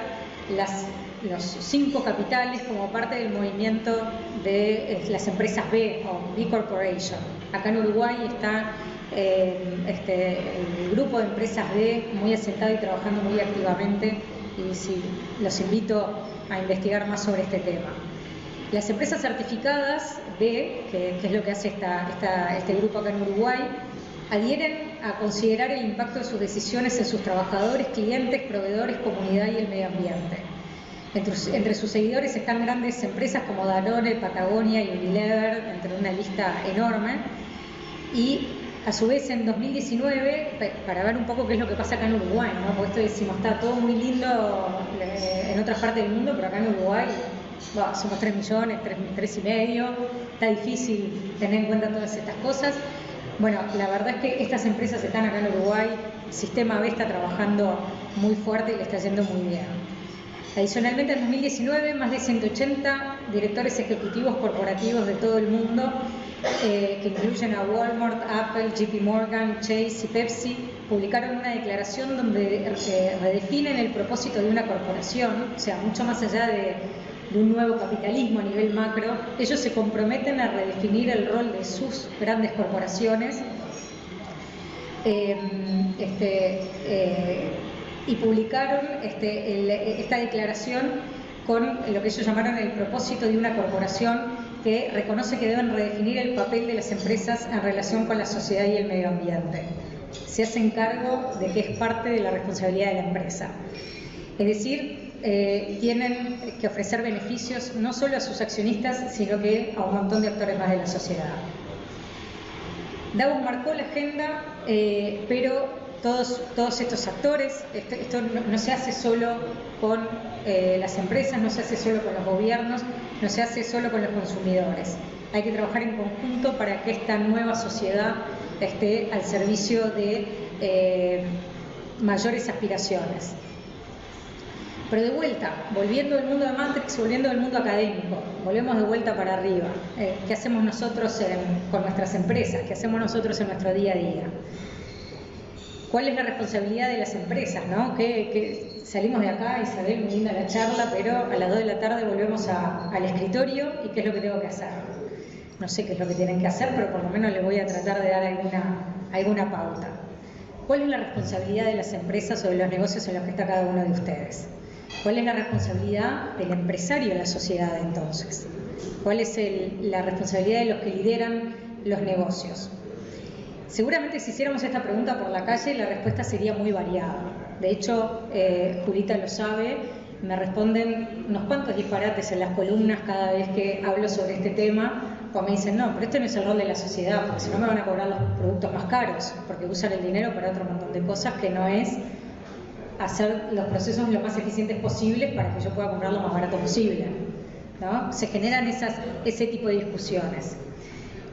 los 5 capitales como parte del movimiento de las empresas B o B Corporation. Acá en Uruguay está el grupo de empresas B muy asentado y trabajando muy activamente, y los invito a investigar más sobre este tema. Las empresas certificadas B, que es lo que hace este grupo acá en Uruguay, adhieren a considerar el impacto de sus decisiones en sus trabajadores, clientes, proveedores, comunidad y el medio ambiente. Entre sus seguidores están grandes empresas como Danone, Patagonia y Unilever, entre una lista enorme. Y a su vez en 2019, para ver un poco qué es lo que pasa acá en Uruguay, ¿no? Porque esto decimos, está todo muy lindo en otras partes del mundo, pero acá en Uruguay somos 3 millones, 3,5, está difícil tener en cuenta todas estas cosas. Bueno, la verdad es que estas empresas están acá en Uruguay, el Sistema B está trabajando muy fuerte y le está yendo muy bien. Adicionalmente, en 2019, más de 180 directores ejecutivos corporativos de todo el mundo, que incluyen a Walmart, Apple, JP Morgan, Chase y Pepsi, publicaron una declaración donde redefinen el propósito de una corporación, o sea, mucho más allá de un nuevo capitalismo a nivel macro. Ellos se comprometen a redefinir el rol de sus grandes corporaciones y publicaron esta declaración con lo que ellos llamaron el propósito de una corporación, que reconoce que deben redefinir el papel de las empresas en relación con la sociedad y el medio ambiente. Se hacen cargo de que es parte de la responsabilidad de la empresa. Es decir, tienen que ofrecer beneficios no solo a sus accionistas, sino que a un montón de actores más de la sociedad. Davos marcó la agenda, pero todos estos actores, esto no se hace solo con las empresas, no se hace solo con los gobiernos, no se hace solo con los consumidores. Hay que trabajar en conjunto para que esta nueva sociedad esté al servicio de mayores aspiraciones. Pero de vuelta, volviendo del mundo de Matrix, volviendo del mundo académico, volvemos de vuelta para arriba. ¿Qué hacemos nosotros con nuestras empresas? ¿Qué hacemos nosotros en nuestro día a día? ¿Cuál es la responsabilidad de las empresas, ¿no? Que salimos de acá, Isabel, muy linda la charla, pero a las 2 de la tarde volvemos al escritorio y ¿qué es lo que tengo que hacer? No sé qué es lo que tienen que hacer, pero por lo menos les voy a tratar de dar alguna pauta. ¿Cuál es la responsabilidad de las empresas o de los negocios en los que está cada uno de ustedes? ¿Cuál es la responsabilidad del empresario en la sociedad entonces? ¿Cuál es la responsabilidad de los que lideran los negocios? Seguramente si hiciéramos esta pregunta por la calle, la respuesta sería muy variada. De hecho, Julita lo sabe, me responden unos cuantos disparates en las columnas cada vez que hablo sobre este tema, o me dicen, no, pero este no es el rol de la sociedad, porque si no me van a cobrar los productos más caros, porque usan el dinero para otro montón de cosas que no es hacer los procesos lo más eficientes posibles para que yo pueda comprar lo más barato posible, ¿no? Se generan ese tipo de discusiones.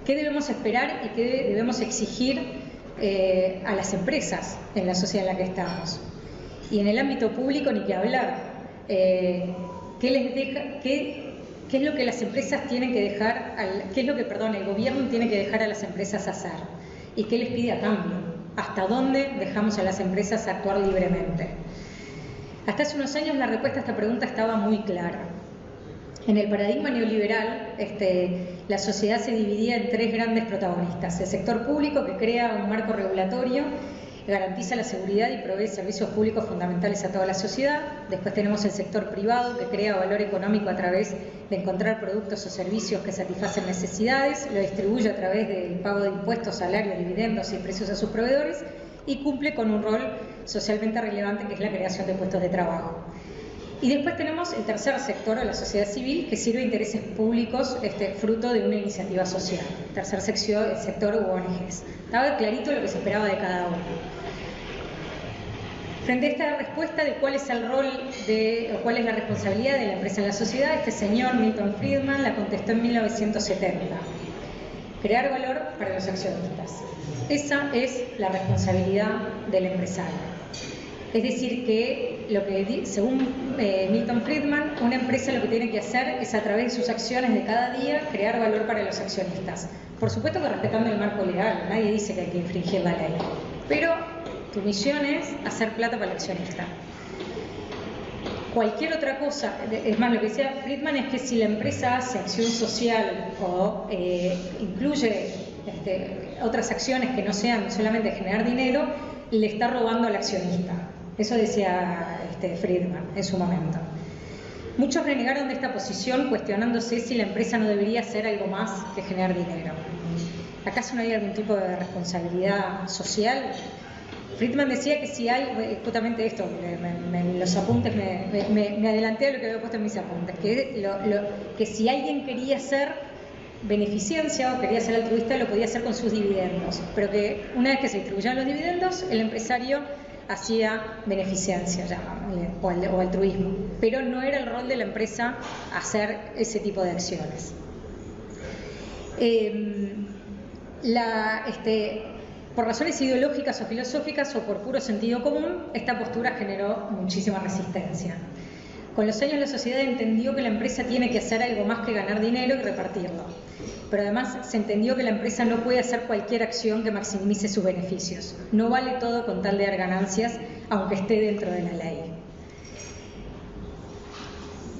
¿Qué debemos esperar y qué debemos exigir a las empresas en la sociedad en la que estamos? Y en el ámbito público ni que hablar. ¿Qué es lo que las empresas tienen que dejar, el gobierno tiene que dejar a las empresas hacer? ¿Y qué les pide a cambio? ¿Hasta dónde dejamos a las empresas actuar libremente? Hasta hace unos años la respuesta a esta pregunta estaba muy clara. En el paradigma neoliberal, la sociedad se dividía en 3 grandes protagonistas. El sector público, que crea un marco regulatorio, garantiza la seguridad y provee servicios públicos fundamentales a toda la sociedad. Después tenemos el sector privado, que crea valor económico a través de encontrar productos o servicios que satisfacen necesidades, lo distribuye a través del pago de impuestos, salarios, dividendos y precios a sus proveedores, y cumple con un rol socialmente relevante, que es la creación de puestos de trabajo. Y después tenemos el tercer sector, o la sociedad civil, que sirve a intereses públicos fruto de una iniciativa social. Tercer sector u ONGs. Estaba clarito lo que se esperaba de cada uno. Frente a esta respuesta de cuál es el rol o cuál es la responsabilidad de la empresa en la sociedad, este señor Milton Friedman la contestó en 1970. Crear valor para los accionistas. Esa es la responsabilidad del empresario. Es decir, que según Milton Friedman, una empresa lo que tiene que hacer es, a través de sus acciones de cada día, crear valor para los accionistas. Por supuesto que respetando el marco legal, nadie dice que hay que infringir la ley, pero tu misión es hacer plata para el accionista. Cualquier otra cosa, es más, lo que decía Friedman es que si la empresa hace acción social o incluye otras acciones que no sean solamente generar dinero, le está robando al accionista. Eso decía Friedman en su momento. Muchos renegaron de esta posición, cuestionándose si la empresa no debería hacer algo más que generar dinero. ¿Acaso no hay algún tipo de responsabilidad social? Friedman decía que si hay, justamente esto, los apuntes, me adelanté a lo que había puesto en mis apuntes, que si alguien quería ser beneficencia o quería ser altruista, lo podía hacer con sus dividendos, pero que una vez que se distribuían los dividendos, el empresario hacía beneficencia o altruismo, pero no era el rol de la empresa hacer ese tipo de acciones. Por razones ideológicas o filosóficas o por puro sentido común, esta postura generó muchísima resistencia. Con los años la sociedad entendió que la empresa tiene que hacer algo más que ganar dinero y repartirlo. Pero además se entendió que la empresa no puede hacer cualquier acción que maximice sus beneficios. No vale todo con tal de dar ganancias, aunque esté dentro de la ley.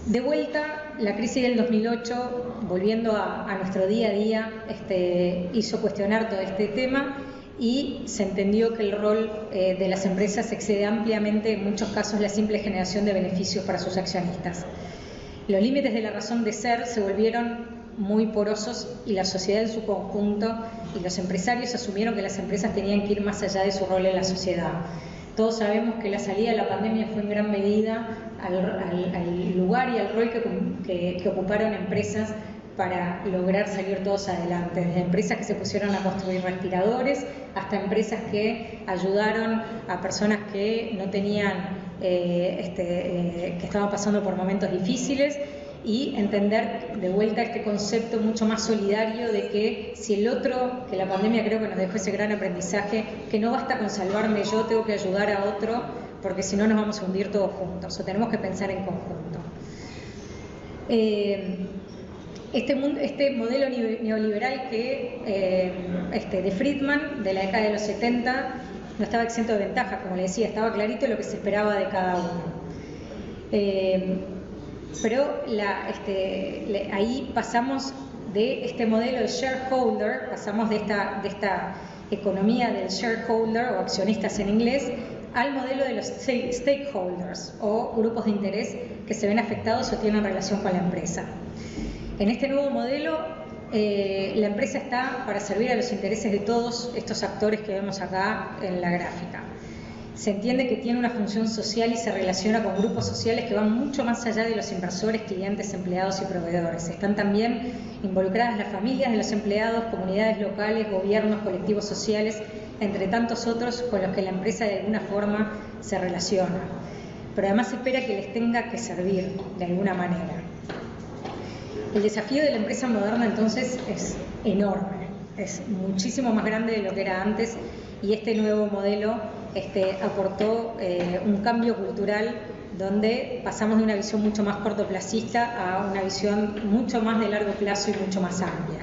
De vuelta, la crisis del 2008, volviendo a nuestro día a día, hizo cuestionar todo este tema y se entendió que el rol de las empresas excede ampliamente, en muchos casos, la simple generación de beneficios para sus accionistas. Los límites de la razón de ser se volvieron muy porosos y la sociedad en su conjunto y los empresarios asumieron que las empresas tenían que ir más allá de su rol en la sociedad. Todos sabemos que la salida de la pandemia fue en gran medida al lugar y al rol que ocuparon empresas para lograr salir todos adelante, desde empresas que se pusieron a construir respiradores hasta empresas que ayudaron a personas que no tenían, que estaban pasando por momentos difíciles, y entender de vuelta este concepto mucho más solidario de que si el otro, que la pandemia creo que nos dejó ese gran aprendizaje, que no basta con salvarme yo, tengo que ayudar a otro, porque si no nos vamos a hundir todos juntos, o tenemos que pensar en conjunto. Este modelo neoliberal de Friedman, de la década de los 70, no estaba exento de ventajas, como le decía, estaba clarito lo que se esperaba de cada uno. Pero ahí pasamos de este modelo de shareholder, pasamos de esta economía del shareholder o accionistas en inglés, al modelo de los stakeholders o grupos de interés que se ven afectados o tienen relación con la empresa. En este nuevo modelo, la empresa está para servir a los intereses de todos estos actores que vemos acá en la gráfica. Se entiende que tiene una función social y se relaciona con grupos sociales que van mucho más allá de los inversores, clientes, empleados y proveedores. Están también involucradas las familias de los empleados, comunidades locales, gobiernos, colectivos sociales, entre tantos otros con los que la empresa de alguna forma se relaciona. Pero además se espera que les tenga que servir de alguna manera. El desafío de la empresa moderna entonces es enorme, es muchísimo más grande de lo que era antes, y este nuevo modelo aportó un cambio cultural donde pasamos de una visión mucho más cortoplacista a una visión mucho más de largo plazo y mucho más amplia.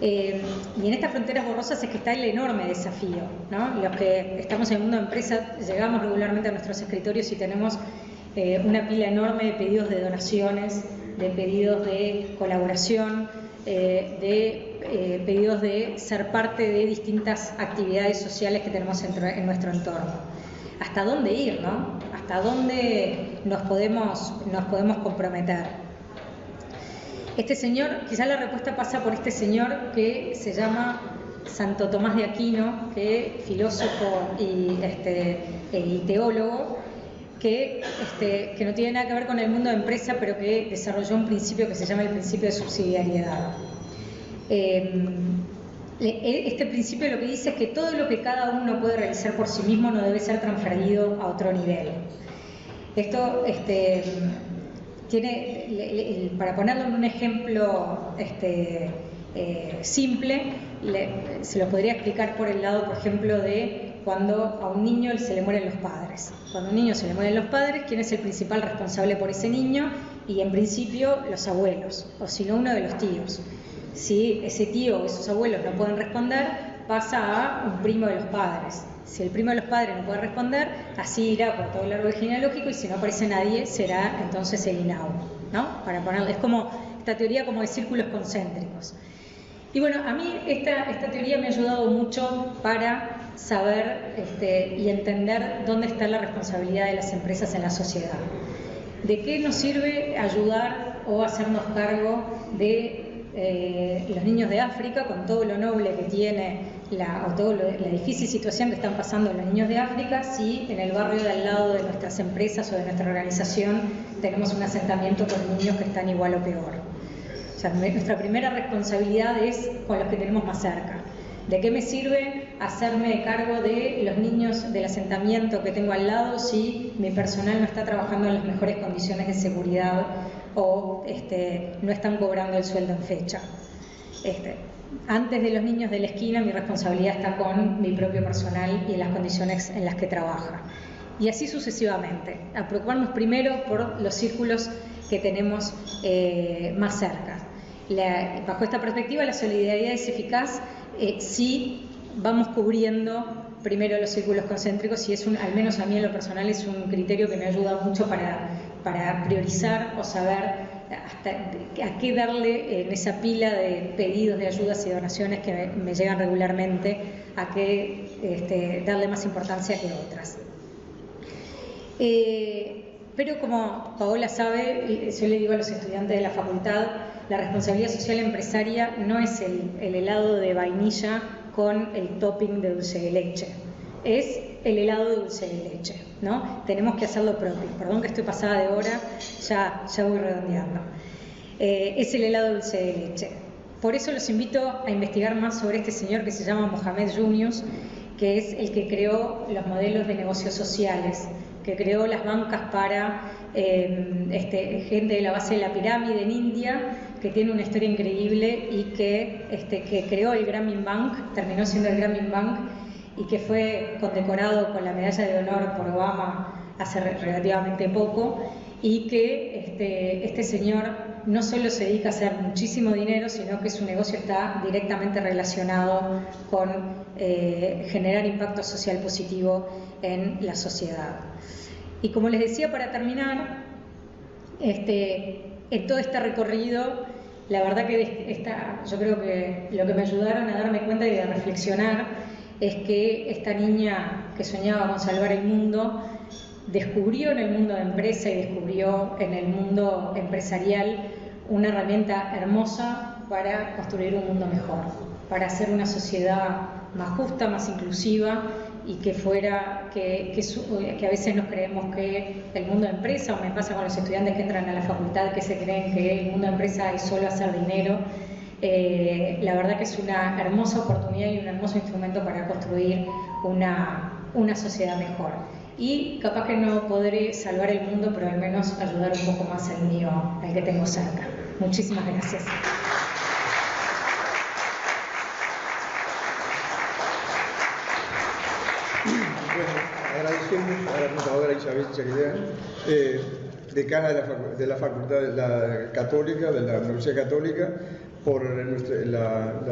Y en estas fronteras borrosas es que está el enorme desafío, ¿no? Los que estamos en el mundo de empresa llegamos regularmente a nuestros escritorios y tenemos una pila enorme de pedidos de donaciones, de pedidos de colaboración, pedidos de ser parte de distintas actividades sociales que tenemos en nuestro entorno. ¿Hasta dónde ir, no? ¿Hasta dónde nos podemos comprometer? Este señor, quizás la respuesta pasa por este señor que se llama Santo Tomás de Aquino, que filósofo y teólogo, que no tiene nada que ver con el mundo de empresa, pero que desarrolló un principio que se llama el principio de subsidiariedad. Este principio lo que dice es que todo lo que cada uno puede realizar por sí mismo no debe ser transferido a otro nivel. Esto para ponerlo en un ejemplo simple, se lo podría explicar por el lado, por ejemplo, de cuando a un niño se le mueren los padres. Cuando a un niño se le mueren los padres, ¿quién es el principal responsable por ese niño? Y en principio los abuelos, o si no uno de los tíos. Si ese tío o esos abuelos no pueden responder, pasa a un primo de los padres. Si el primo de los padres no puede responder, así irá por todo el árbol genealógico, y si no aparece nadie, será entonces el INAU, ¿no? Para ponerle, es como esta teoría como de círculos concéntricos. Y bueno, a mí esta teoría me ha ayudado mucho para saber y entender dónde está la responsabilidad de las empresas en la sociedad. ¿De qué nos sirve ayudar o hacernos cargo de los niños de África, con todo lo noble que tiene la difícil situación que están pasando los niños de África si en el barrio de al lado de nuestras empresas o de nuestra organización tenemos un asentamiento con niños que están igual o peor. O sea, nuestra primera responsabilidad es con los que tenemos más cerca. ¿De qué me sirve hacerme cargo de los niños del asentamiento que tengo al lado si mi personal no está trabajando en las mejores condiciones de seguridad o no están cobrando el sueldo en fecha? Antes de los niños de la esquina, mi responsabilidad está con mi propio personal y en las condiciones en las que trabaja. Y así sucesivamente, a preocuparnos primero por los círculos que tenemos más cerca. Bajo esta perspectiva, la solidaridad es eficaz si vamos cubriendo primero los círculos concéntricos, y al menos a mí en lo personal es un criterio que me ayuda mucho para priorizar o saber hasta a qué darle en esa pila de pedidos de ayudas y donaciones que me llegan regularmente, a qué darle más importancia que otras. Pero como Paola sabe, yo le digo a los estudiantes de la facultad, la responsabilidad social empresaria no es el helado de vainilla con el topping de dulce de leche, es el helado de dulce de leche, ¿no? Tenemos que hacerlo propio. Perdón que estoy pasada de hora, ya voy redondeando. Es el helado de dulce de leche. Por eso los invito a investigar más sobre este señor que se llama Mohamed Yunus, que es el que creó los modelos de negocios sociales, que creó las bancas para gente de la base de la pirámide en India, que tiene una historia increíble y que creó el Grameen Bank, terminó siendo el Grameen Bank, y que fue condecorado con la medalla de honor por Obama hace relativamente poco, y que este señor no solo se dedica a hacer muchísimo dinero, sino que su negocio está directamente relacionado con generar impacto social positivo en la sociedad. Y como les decía, para terminar, en todo este recorrido, la verdad que yo creo que lo que me ayudaron a darme cuenta y a reflexionar es que esta niña que soñaba con salvar el mundo descubrió en el mundo de empresa y descubrió en el mundo empresarial una herramienta hermosa para construir un mundo mejor, para hacer una sociedad más justa, más inclusiva, y que a veces nos creemos que el mundo de empresa, o me pasa con los estudiantes que entran a la facultad, que se creen que el mundo de empresa es solo hacer dinero. La verdad que es una hermosa oportunidad y un hermoso instrumento para construir una sociedad mejor. Y capaz que no podré salvar el mundo, pero al menos ayudar un poco más al mío, al que tengo cerca. Muchísimas gracias. Agradecemos a la contadora Isabel Chacleán, decana de la Facultad de la Católica, de la Universidad Católica, por la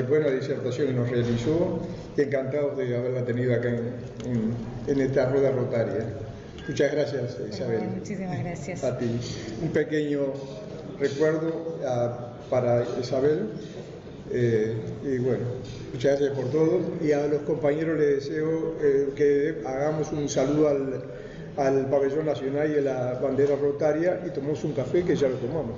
buena disertación que nos realizó, y encantados de haberla tenido acá en esta rueda rotaria. Muchas gracias, Isabel. Muchísimas gracias. A ti. Un pequeño recuerdo para Isabel. Y bueno, muchas gracias por todo, y a los compañeros les deseo que hagamos un saludo al pabellón nacional y a la bandera rotaria, y tomemos un café, que ya lo tomamos.